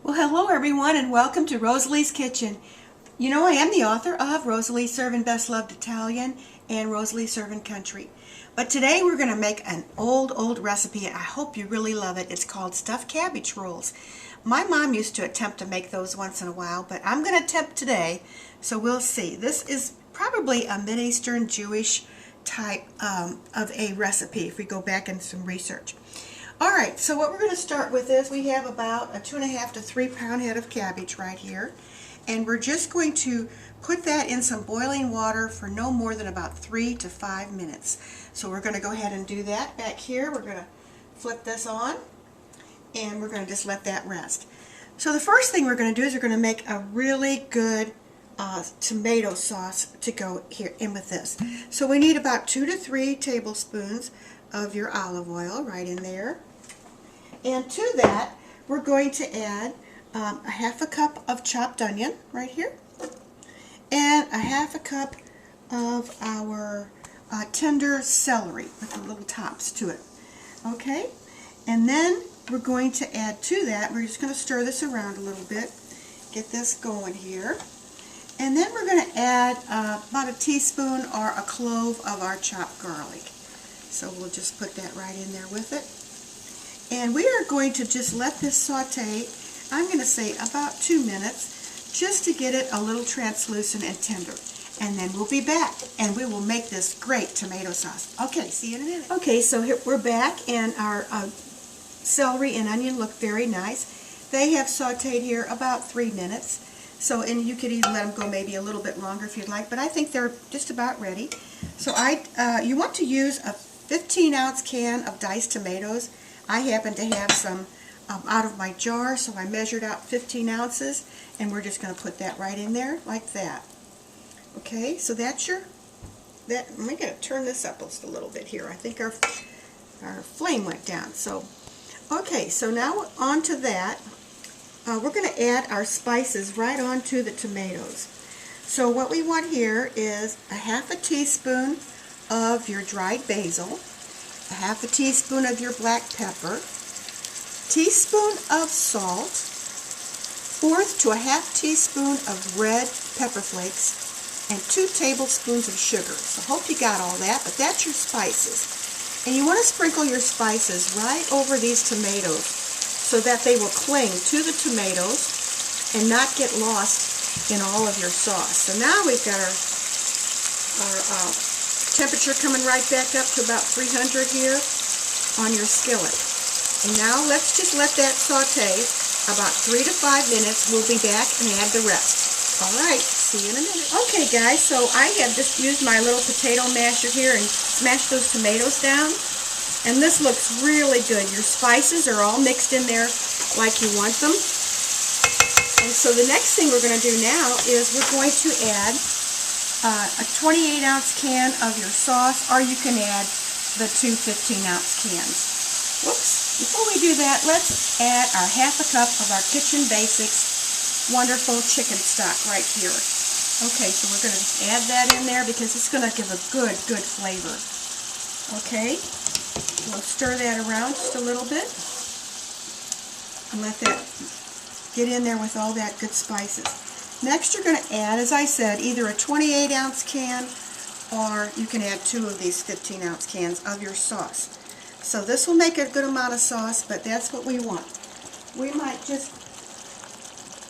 Well, hello everyone and welcome to Rosalie's Kitchen. You know, I am the author of Rosalie Serving Best Loved Italian and Rosalie Serving Country. But today we're going to make an old recipe. I hope you really love it. It's called stuffed cabbage rolls. My mom used to attempt to make those once in a while, but I'm going to attempt today, so we'll see. This is probably a Mid-Eastern Jewish type of a recipe if we go back in some research. Alright, so what we're going to start with is we have about a 2.5 to 3 pound head of cabbage right here. And we're just going to put that in some boiling water for no more than about 3 to 5 minutes. So we're going to go ahead and do that. Back here we're going to flip this on and we're going to just let that rest. So the first thing we're going to do is we're going to make a really good tomato sauce to go here in with this. So we need about 2 to 3 tablespoons of your olive oil right in there. And to that we're going to add a 1/2 cup of chopped onion right here and a 1/2 cup of our tender celery with the little tops to it. Okay, and then we're going to add to that, we're just going to stir this around a little bit, get this going here, and then we're going to add about a teaspoon or a clove of our chopped garlic. So we'll just put that right in there with it. And we are going to just let this saute, I'm going to say about 2 minutes, just to get it a little translucent and tender. And then we'll be back and we will make this great tomato sauce. Okay, see you in a minute. Okay, so here we're back and our celery and onion look very nice. They have sauteed here about 3 minutes. So, and you could even let them go maybe a little bit longer if you'd like, but I think they're just about ready. So you want to use a 15-ounce can of diced tomatoes. I happen to have some out of my jar, so I measured out 15 ounces, and we're just going to put that right in there like that. Okay, so that's let me turn this up just a little bit here. I think our flame went down. So, okay, so now onto that, we're going to add our spices right onto the tomatoes. So what we want here is a 1/2 teaspoon of your dried basil, a 1/2 teaspoon of your black pepper, teaspoon of salt, 1/4 to a 1/2 teaspoon of red pepper flakes, and 2 tablespoons of sugar. So I hope you got all that, but that's your spices. And you want to sprinkle your spices right over these tomatoes so that they will cling to the tomatoes and not get lost in all of your sauce. So now we've got our temperature coming right back up to about 300 here on your skillet. And now let's just let that saute about 3 to 5 minutes. We'll be back and add the rest. Alright, see you in a minute. Okay guys, so I have just used my little potato masher here and smashed those tomatoes down. And this looks really good. Your spices are all mixed in there like you want them. And so the next thing we're going to do now is we're going to add a 28-ounce can of your sauce, or you can add the 2 15-ounce cans. Whoops. Before we do that, let's add our 1/2 cup of our Kitchen Basics wonderful chicken stock right here. Okay, so we're going to just add that in there because it's going to give a good flavor. Okay, we'll stir that around just a little bit and let that get in there with all that good spices. Next you're going to add, as I said, either a 28-ounce can or you can add 2 of these 15-ounce cans of your sauce. So this will make a good amount of sauce, but that's what we want. We might just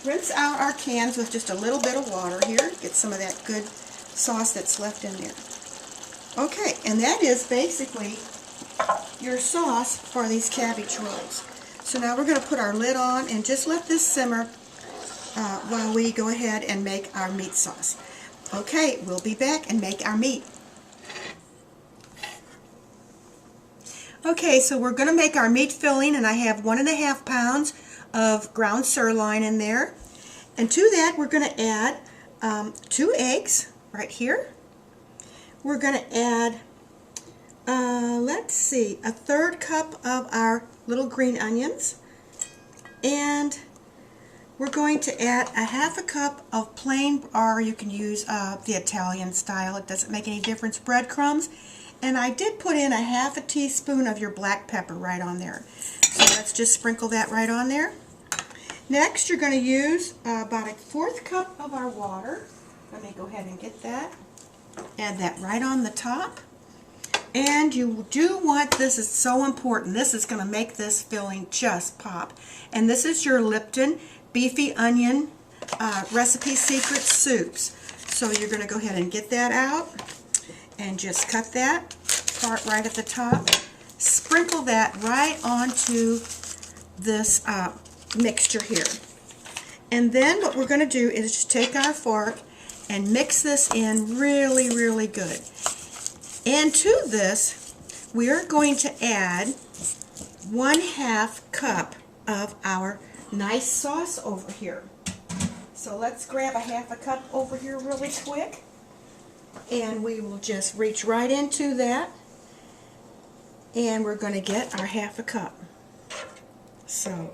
rinse out our cans with just a little bit of water here, get some of that good sauce that's left in there. Okay, and that is basically your sauce for these cabbage rolls. So now we're going to put our lid on and just let this simmer while we go ahead and make our meat sauce. Okay, we'll be back and make our meat. Okay, so we're going to make our meat filling, and I have 1.5 pounds of ground sirloin in there. And to that we're going to add 2 eggs right here. We're going to add, let's see, a 1/3 cup of our little green onions. And we're going to add a 1/2 cup of plain, or you can use the Italian style, it doesn't make any difference, breadcrumbs. And I did put in a 1/2 teaspoon of your black pepper right on there. So let's just sprinkle that right on there. Next, you're going to use about a 1/4 cup of our water. Let me go ahead and get that. Add that right on the top. And you do want, this is so important, this is going to make this filling just pop. And this is your Lipton Beefy Onion Recipe Secret Soups. So you're going to go ahead and get that out and just cut that part right at the top. Sprinkle that right onto this mixture here. And then what we're going to do is just take our fork and mix this in really, really good. And to this, we are going to add 1/2 cup of our nice sauce over here. So let's grab a 1/2 cup over here really quick. And we will just reach right into that. And we're going to get our 1/2 cup. So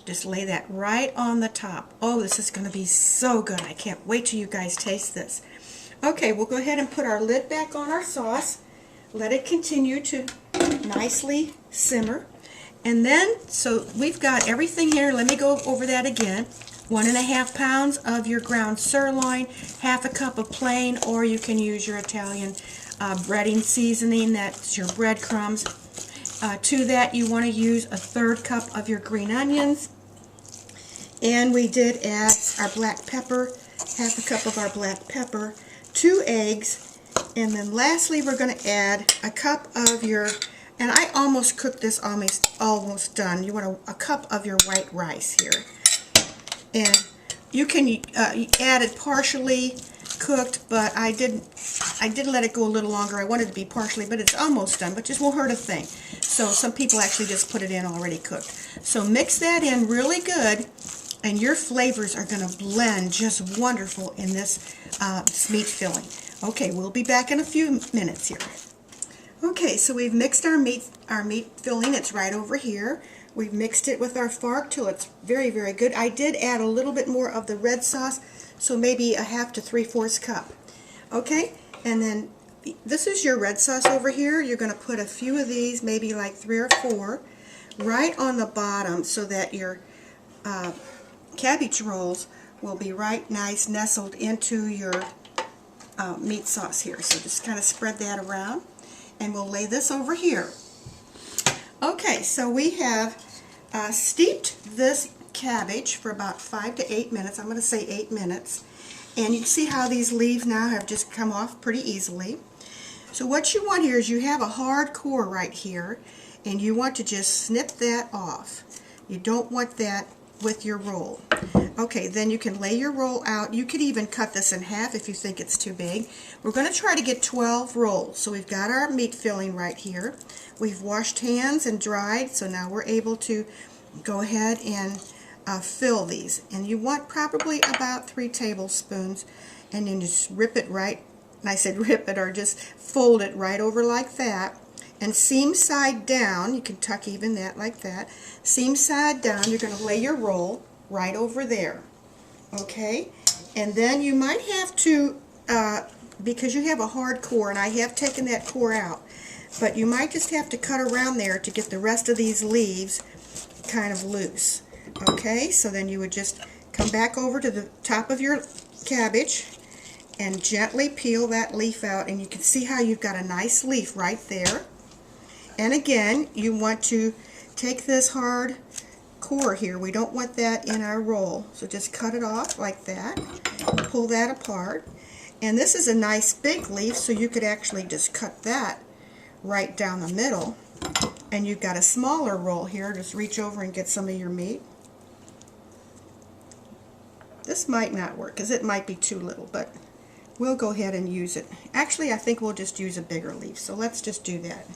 just lay that right on the top. Oh, this is going to be so good. I can't wait till you guys taste this. Okay, we'll go ahead and put our lid back on our sauce. Let it continue to nicely simmer. And then, so we've got everything here. Let me go over that again. 1½ pounds of your ground sirloin, 1/2 cup of plain, or you can use your Italian breading seasoning. That's your breadcrumbs. To that, you want to use a 1/3 cup of your green onions. And we did add our black pepper, 1/2 cup of our black pepper, 2 eggs, and then lastly we're going to add a cup of your, and I almost cooked this almost done. You want a cup of your white rice here. And you can add it partially cooked, but I did let it go a little longer. I wanted it to be partially, but it's almost done, but just won't hurt a thing. So some people actually just put it in already cooked. So mix that in really good, and your flavors are going to blend just wonderful in this meat filling. Okay, we'll be back in a few minutes here. Okay, so we've mixed our meat filling. It's right over here. We've mixed it with our fork till it's very, very good. I did add a little bit more of the red sauce, so maybe a 1/2 to 3/4 cup. Okay, and then this is your red sauce over here. You're going to put a few of these, maybe like 3 or 4, right on the bottom so that your cabbage rolls will be right nice nestled into your meat sauce here. So just kind of spread that around, and we'll lay this over here. Okay, so we have steeped this cabbage for about 5 to 8 minutes. I'm going to say 8 minutes. And you can see how these leaves now have just come off pretty easily. So what you want here is you have a hard core right here, and you want to just snip that off. You don't want that with your roll. Okay, then you can lay your roll out. You could even cut this in half if you think it's too big. We're going to try to get 12 rolls. So we've got our meat filling right here. We've washed hands and dried, so now we're able to go ahead and fill these. And you want probably about 3 tablespoons, and then just rip it right, and I said rip it, or just fold it right over like that. And seam side down, you can tuck even that like that. Seam side down, you're going to lay your roll right over there. Okay? And then you might have to, because you have a hard core, and I have taken that core out, but you might just have to cut around there to get the rest of these leaves kind of loose. Okay? So then you would just come back over to the top of your cabbage and gently peel that leaf out, and you can see how you've got a nice leaf right there. And again, you want to take this hard core here. We don't want that in our roll. So just cut it off like that. Pull that apart. And this is a nice big leaf, so you could actually just cut that right down the middle. And you've got a smaller roll here. Just reach over and get some of your meat. This might not work because it might be too little, but we'll go ahead and use it. Actually, I think we'll just use a bigger leaf. So let's just do that.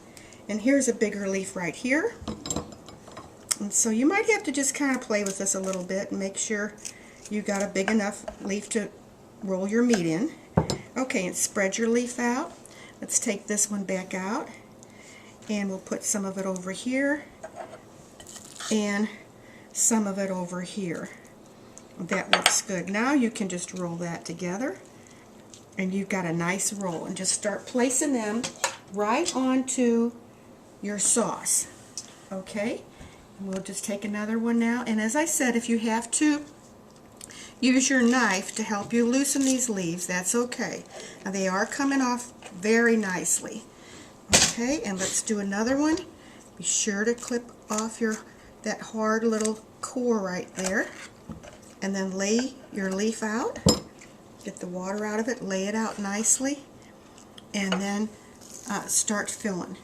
And here's a bigger leaf right here. And so you might have to just kind of play with this a little bit and make sure you got a big enough leaf to roll your meat in. Okay, and spread your leaf out. Let's take this one back out, and we'll put some of it over here and some of it over here. That looks good. Now you can just roll that together, and you've got a nice roll, and just start placing them right onto your sauce. Okay, We'll just take another one now. And as I said, if you have to use your knife to help you loosen these leaves, that's okay. Now they are coming off very nicely. Okay, and let's do another one. Be sure to clip off that hard little core right there. And then lay your leaf out. Get the water out of it, lay it out nicely, and then start filling.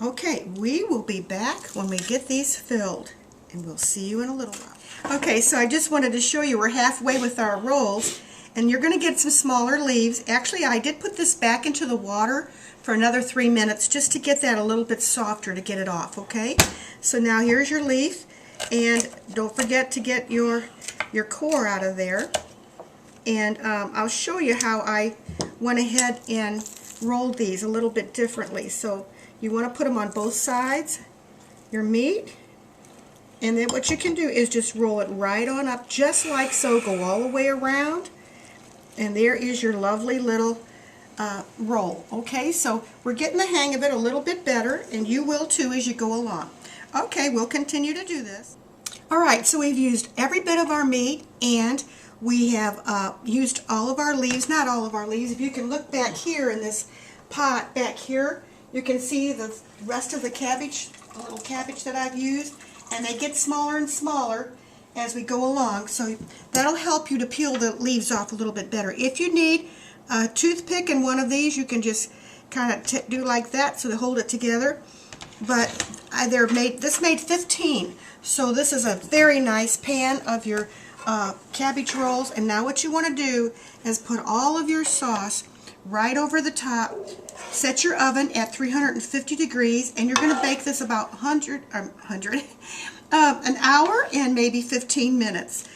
Okay, we will be back when we get these filled, and we'll see you in a little while. Okay, so I just wanted to show you we're halfway with our rolls, and you're going to get some smaller leaves. Actually, I did put this back into the water for another 3 minutes just to get that a little bit softer to get it off, okay? So now here's your leaf, and don't forget to get your core out of there. And I'll show you how I went ahead and rolled these a little bit differently. So you want to put them on both sides, your meat, and then what you can do is just roll it right on up, just like so. Go all the way around, and there is your lovely little roll. Okay, so we're getting the hang of it a little bit better, and you will too as you go along. Okay, we'll continue to do this. Alright, so we've used every bit of our meat, and we have used all of our leaves, not all of our leaves. If you can look back here in this pot back here, you can see the rest of the cabbage, the little cabbage that I've used, and they get smaller and smaller as we go along, so that'll help you to peel the leaves off a little bit better. If you need a toothpick in one of these, you can just kind of do like that so to hold it together. But this made 15, so this is a very nice pan of your cabbage rolls. And now what you want to do is put all of your sauce right over the top. Set your oven at 350 degrees, and you're going to bake this about an hour and maybe 15 minutes.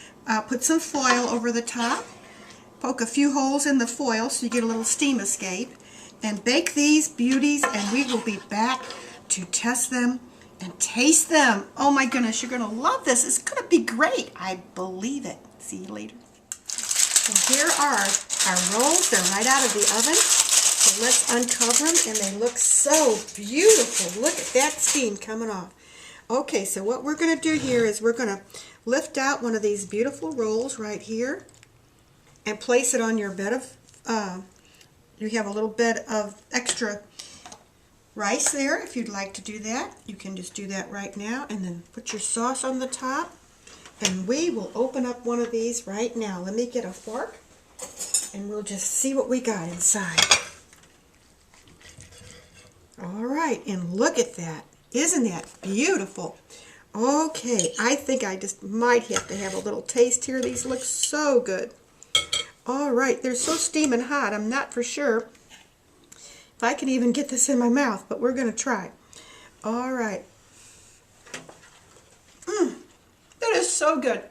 Put some foil over the top. Poke a few holes in the foil so you get a little steam escape. And bake these beauties, and we will be back to test them and taste them. Oh my goodness, you're going to love this. It's going to be great. I believe it. See you later. So here are our rolls. They're right out of the oven. So let's uncover them, and they look so beautiful. Look at that steam coming off. Okay, so what we're going to do here is we're going to lift out one of these beautiful rolls right here and place it on your bed of, you have a little bit of extra rice there. If you'd like to do that, you can just do that right now, and then put your sauce on the top, and we will open up one of these right now. Let me get a fork, and we'll just see what we got inside. Alright, and look at that. Isn't that beautiful? Okay, I think I just might have to have a little taste here. These look so good. Alright, they're so steaming hot, I'm not for sure if I can even get this in my mouth, but we're going to try. Alright. That is so good.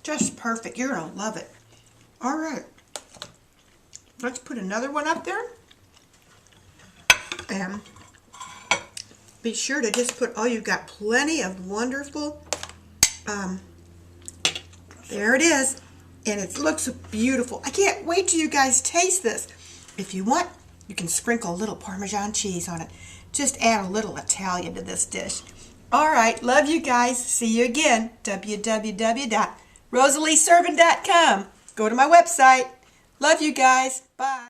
Just perfect. You're going to love it. Alright. Let's put another one up there. And be sure to just put, oh, you've got plenty of wonderful, there it is. And it looks beautiful. I can't wait till you guys taste this. If you want, you can sprinkle a little Parmesan cheese on it. Just add a little Italian to this dish. Alright, love you guys. See you again. www.rosalieservant.com. Go to my website. Love you guys. Bye.